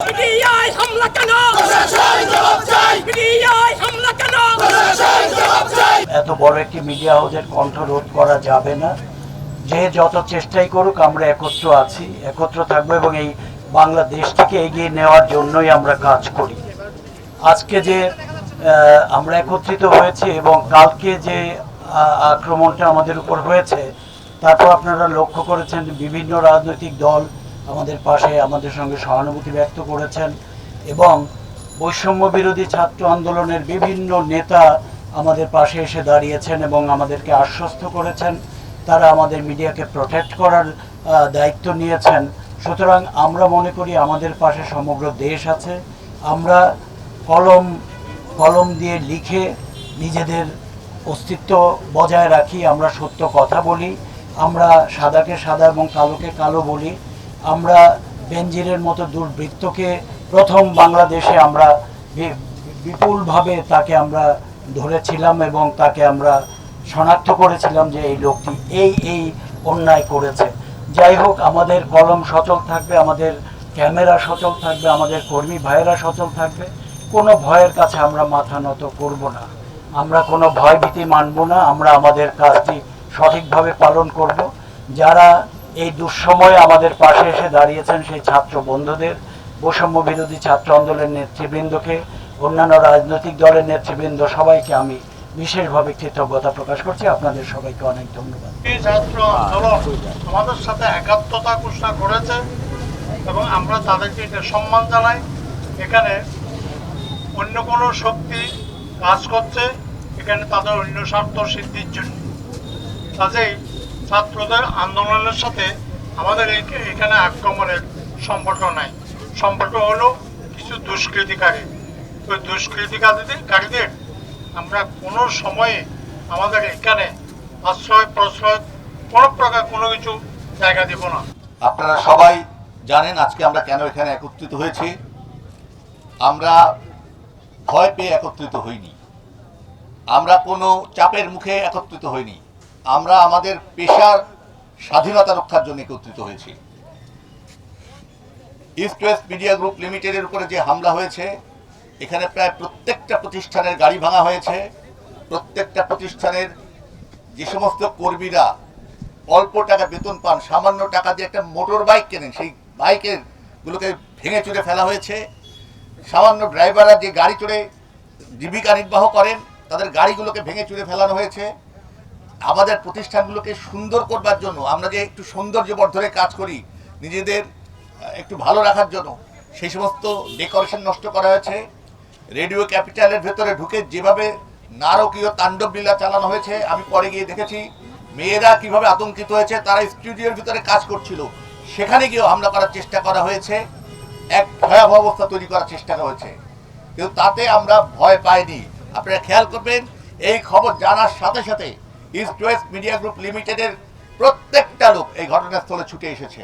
মিডিয়ায় হামলা কেন? মিডিয়ায় হামলা কেন? এত বড় একটি মিডিয়া হাউসের কণ্ঠ রোধ করা যাবে না। যে যত চেষ্টাই করুক, আমরা একত্র আছি, একত্র থাকবো এবং এই বাংলাদেশটিকে এগিয়ে নেওয়ার জন্যই আমরা কাজ করি। আজকে যে আমরা একত্রিত হয়েছি এবং কালকে যে আক্রমণটা আমাদের উপর হয়েছে, তারপর আপনারা লক্ষ্য করেছেন বিভিন্ন রাজনৈতিক দল আমাদের পাশে, আমাদের সঙ্গে সহানুভূতি ব্যক্ত করেছেন এবং বৈষম্য বিরোধী ছাত্র আন্দোলনের বিভিন্ন নেতা আমাদের পাশে এসে দাঁড়িয়েছেন এবং আমাদেরকে আশ্বস্ত করেছেন তারা আমাদের মিডিয়াকে প্রোটেক্ট করার দায়িত্ব নিয়েছেন। সুতরাং আমরা মনে করি আমাদের পাশে সমগ্র দেশ আছে। আমরা কলম দিয়ে লিখে নিজেদের অস্তিত্ব বজায় রাখি, আমরা সত্য কথা বলি, আমরা সাদাকে সাদা এবং কালোকে কালো বলি। আমরা বেনজিরের মতো দুর্বৃত্তকে প্রথম বাংলাদেশে আমরা বিপুলভাবে তাকে আমরা ধরেছিলাম এবং তাকে আমরা শনাক্ত করেছিলাম যে এই লোকটি এই অন্যায় করেছে। যাই হোক, আমাদের কলম সচল থাকবে, আমাদের ক্যামেরা সচল থাকবে, আমাদের কর্মী ভাইয়েরা সচল থাকবে। কোনো ভয়ের কাছে আমরা মাথা নত করব না, আমরা কোনো ভয়ভীতি মানব না। আমরা আমাদের কাজটি সঠিকভাবে পালন করব। যারা এই দুঃসময়ে আমাদের পাশে এসে দাঁড়িয়েছেন সেই ছাত্র বন্ধুদের, বৈষম্য বিরোধী ছাত্র আন্দোলনের নেতৃবৃন্দকে, অন্যান্য রাজনৈতিক দলের নেতৃবৃন্দ, সবাইকে আমি বিশেষভাবে কৃতজ্ঞতা প্রকাশ করছি। আপনাদের সবাইকে অনেক ধন্যবাদ। ছাত্র আন্দোলন আমাদের সাথে একাত্মতা ঘোষণা করেছে এবং আমরা তাদেরকে এটা সম্মান জানাই। এখানে অন্য কোনো শক্তি কাজ করছে এখানে তাদের অন্য স্বার্থ সিদ্ধির জন্য। কাজেই ছাত্রদের আন্দোলনের সাথে আমাদের এখানে আক্রমণের সম্পর্ক নাই। সম্পর্ক হলো কিছু দুষ্কৃতিকারী। ওই দুষ্কৃতিকারীদের আমরা কোনো সময়ে আমাদের এখানে আশ্রয় প্রশ্রয় কোনো প্রকার কোনো কিছু জায়গা দেব না। আপনারা সবাই জানেন আজকে আমরা কেন এখানে একত্রিত হয়েছি। আমরা ভয় পেয়ে একত্রিত হইনি, আমরা কোনো চাপের মুখে একত্রিত হইনি, আমরা আমাদের পেশার স্বাধীনতা রক্ষার জন্য একত্রিত হয়েছি। ইস্ট ওয়েস্ট মিডিয়া গ্রুপ লিমিটেডের উপরে যে হামলা হয়েছে, এখানে প্রায় প্রত্যেকটা প্রতিষ্ঠানের গাড়ি ভাঙা হয়েছে। প্রত্যেকটা প্রতিষ্ঠানের যে সমস্ত কর্মীরা অল্প টাকা বেতন পান, সামান্য টাকা দিয়ে একটা মোটর বাইক কেনেন, সেই বাইকের গুলোকে ভেঙে চুরে ফেলা হয়েছে। সামান্য ড্রাইভাররা যে গাড়ি চড়ে জীবিকা নির্বাহ করেন, তাদের গাড়িগুলোকে ভেঙে চুরে ফেলানো হয়েছে। আমাদের প্রতিষ্ঠানগুলোকে সুন্দর করবার জন্য, আমরা যে একটু সৌন্দর্য বর্ধনের কাজ করি নিজেদের একটু ভালো রাখার জন্য, সেই সমস্ত ডেকোরেশন নষ্ট করা হয়েছে। রেডিও ক্যাপিটালের ভেতরে ঢুকে যেভাবে নারকীয় তাণ্ডব লীলা চালানো হয়েছে, আমি পরে গিয়ে দেখেছি মেয়েরা কিভাবে আতঙ্কিত হয়েছে। তারা স্টুডিওর ভিতরে কাজ করছিল, সেখানে গিয়েও হামলা করার চেষ্টা করা হয়েছে, এক ভয়াবহ অবস্থা তৈরি করার চেষ্টা হয়েছে, কিন্তু তাতে আমরা ভয় পাইনি। আপনারা খেয়াল করবেন, এই খবর জানার সাথে সাথে ইস্ট ওয়েস্ট মিডিয়া গ্রুপ লিমিটেডের প্রত্যেকটা লোক এই ঘটনাস্থলে ছুটে এসেছে।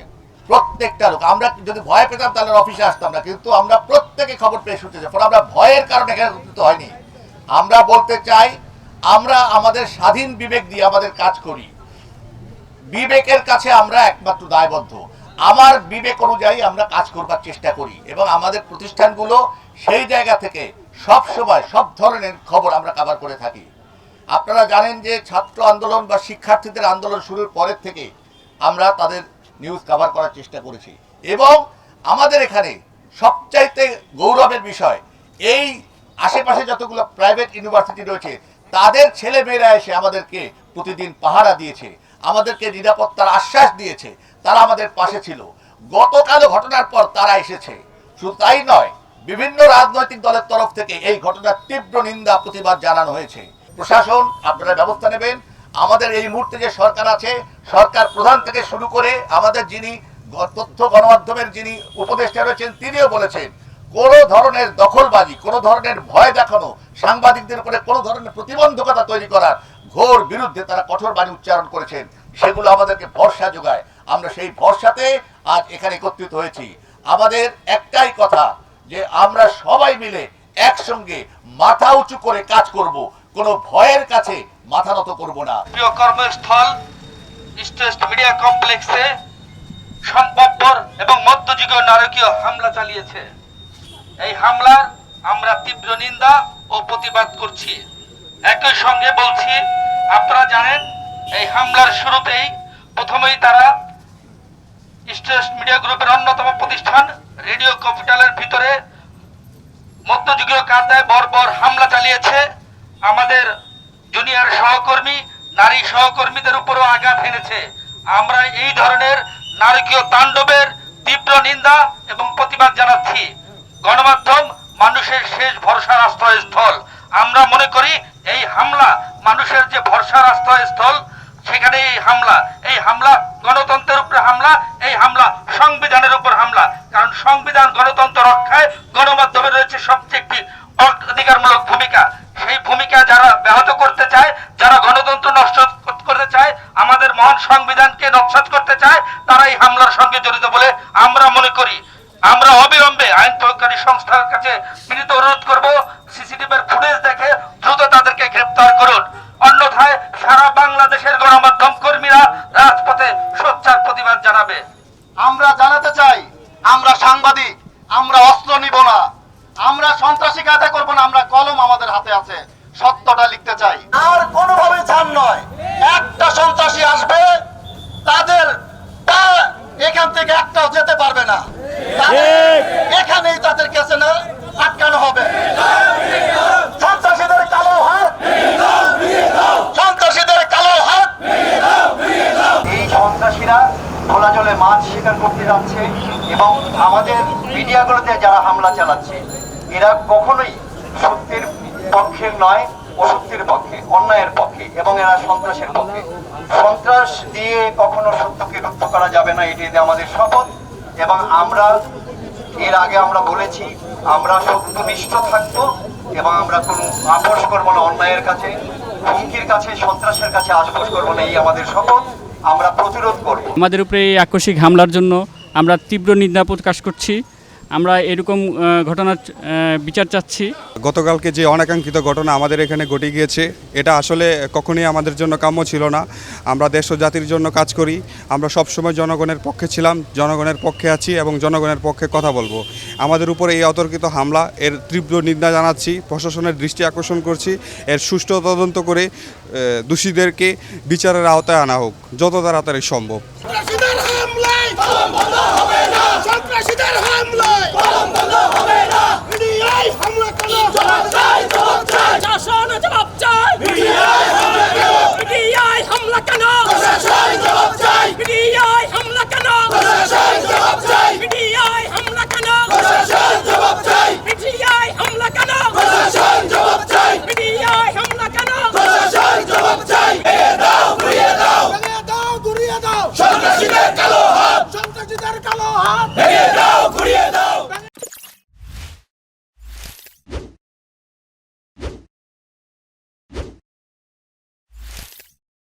প্রত্যেকটা লোক, আমরা যদি ভয় পেতাম তাহলে অফিসে আসতাম না, কিন্তু আমরা প্রত্যেকে খবর পেয়ে ছুটেছে। ফলে আমরা ভয়ের কারণে এখানে একত্রিত হয়নি। আমরা বলতে চাই, আমরা আমাদের স্বাধীন বিবেক দিয়ে আমাদের কাজ করি। বিবেকের কাছে আমরা একমাত্র দায়বদ্ধ। আমার বিবেক অনুযায়ী আমরা কাজ করবার চেষ্টা করি এবং আমাদের প্রতিষ্ঠানগুলো সেই জায়গা থেকে সব সময় সব ধরনের খবর আমরা কভার করে থাকি। আপনারা জানেন যে ছাত্র আন্দোলন বা শিক্ষার্থীদের আন্দোলন শুরুর পরের থেকে আমরা তাদের নিউজ কভার করার চেষ্টা করেছি এবং আমাদের এখানে সবচাইতে গৌরবের বিষয়, এই আশেপাশে যতগুলো প্রাইভেট ইউনিভার্সিটি রয়েছে তাদের ছেলে মেয়েরা এসে আমাদেরকে প্রতিদিন পাহারা দিয়েছে, আমাদেরকে নিরাপত্তার আশ্বাস দিয়েছে, তারা আমাদের পাশে ছিল। গতকাল ঘটনার পর তারা এসেছে। শুধু তাই নয়, বিভিন্ন রাজনৈতিক দলের তরফ থেকে এই ঘটনার তীব্র নিন্দা প্রতিবাদ জানানো হয়েছে। প্রশাসন আপনারা ব্যবস্থা নেবেন। আমাদের এই মুহূর্তে যে সরকার আছে, সরকার প্রধান থেকে শুরু করে আমাদের যিনি তথ্য গণমাধ্যমের যিনি উপদেষ্টা রয়েছেন, তিনিও বলেছেন কোনো ধরনের দখলবাজি, কোনো ধরনের ভয় দেখানো, সাংবাদিকদের উপরে কোনো ধরনের প্রতিবন্ধকতা তৈরি করার ঘোর বিরুদ্ধে তারা কঠোর বাণী উচ্চারণ করেছেন। সেগুলো আমাদেরকে ভরসা যোগায়। আমরা সেই ভরসাতে আজ এখানে একত্রিত হয়েছি। আমাদের একটাই কথা যে আমরা সবাই মিলে একসঙ্গে মাথা উঁচু করে কাজ করব, কোনো ভয়ের কাছে মাথা নত করব না। প্রিয় কর্মস্থল ইস্ট ওয়েস্ট মিডিয়া কমপ্লেক্সে সম্ভবপর এবং মধ্যযুগীয় নারকীয় হামলা চালিয়েছে। এই হামলার আমরা তীব্র নিন্দা ও প্রতিবাদ করছি। একই সঙ্গে বলছি, আপনারা জানেন এই হামলার শুরুতেই প্রথমেই তারা স্টেট মিডিয়া গ্রুপের অন্যতম প্রতিষ্ঠান রেডিও ক্যাপিটালের ভিতরে মধ্যযুগীয় কায়দায় বর্বর হামলা চালিয়েছে। আমাদের জুনিয়র সহকর্মী, নারী সহকর্মীদের উপরও আঘাত এনেছে। আমরা এই ধরনের নারকীয় তাণ্ডবের তীব্র নিন্দা এবং প্রতিবাদ জানাচ্ছি। গণমাধ্যম মানুষের শেষ ভরসার আশ্রয়স্থল। আমরা মনে করি এই হামলা মানুষের যে ভরসার আশ্রয়স্থল, সেখানে এই হামলা গণতন্ত্রের উপরে হামলা, এই হামলা সংবিধানের উপর হামলা। কারণ সংবিধান গণতন্ত্র রক্ষায় গণমাধ্যমে রয়েছে সবচেয়ে একটি অধিকারমূলক ভূমিকা। সেই ভূমিকা যারা ব্যাহত করতে চায়, যারা গণতন্ত্র নষ্ট করতে চায়, আমাদের মহান সংবিধানকে নস্যাৎ করতে চায়, তারা এই হামলার সঙ্গে জড়িত বলে আমরা মনে করি। আমরা অবিলম্বে আইন প্রয়োগকারী সংস্থার কাছে বিনীত অনুরোধ করব, সিসিটিভির ফুটেজ দেখে দ্রুত তাদেরকে গ্রেপ্তার করুন। অন্যথায় সারা বাংলাদেশের গণমাধ্যম কর্মীরা রাজপথে সোচ্চার প্রতিবাদ জানাবে। আমরা জানাতে চাই, আমরা সাংবাদিক, আমরা অস্ত্র নিব না, আমরা সন্ত্রাসী কাজে করব না, আমরা কলম আমাদের হাতে আছে, সত্যটা লিখতে চাই। আর কোনোভাবে ছাড় নয়। একটা সন্ত্রাসী আসবে, তাদের এখান থেকে একটাও যেতে পারবে না, এখানেই তাদের কাছে না আটকানো হবে। সন্ত্রাসীদের কালো হাত, সন্ত্রাসীদের কালো হাত। এই সন্ত্রাসীরা খোলা জলে মাছ শিকার করতে যাচ্ছে এবং আমাদের মিডিয়াগুলোতে যারা হামলা চালাচ্ছে, এরা কখনোই সত্যের পক্ষে নয়, অসত্যের পক্ষে, অন্যায়ের পক্ষে, এবং এরা সন্ত্রাসের পক্ষে। সন্ত্রাস দিয়ে কখনো সত্যকে রুদ্ধ করা যাবে না, এটি আমাদের শপথ। এবং আমরা এর আগে আমরা বলেছি, আমরা সত্যনিষ্ঠ থাকবো এবং আমরা কোনো আপোষ করবো না অন্যায়ের কাছে, হুমকির কাছে, সন্ত্রাসের কাছে আপোষ করবো না, এই আমাদের শপথ। আমরা প্রতিরোধ করব। আমাদের উপরে এই আকস্মিক হামলার জন্য আমরা তীব্র নিন্দা প্রকাশ করছি। আমরা এরকম ঘটনার বিচার চাচ্ছি। গতকালকে যে অনাকাঙ্ক্ষিত ঘটনা আমাদের এখানে ঘটে গিয়েছে, এটা আসলে কখনোই আমাদের জন্য কাম্য ছিল না। আমরা দেশ ও জাতির জন্য কাজ করি, আমরা সবসময় জনগণের পক্ষে ছিলাম, জনগণের পক্ষে আছি এবং জনগণের পক্ষে কথা বলবো। আমাদের উপরে এই অতর্কিত হামলা, এর তীব্র নিন্দা জানাচ্ছি, প্রশাসনের দৃষ্টি আকর্ষণ করছি, এর সুষ্ঠু তদন্ত করে দোষীদেরকে বিচারের আওতায় আনা হোক যত তাড়াতাড়ি সম্ভব। সন্ত্রাসীদের হামলায়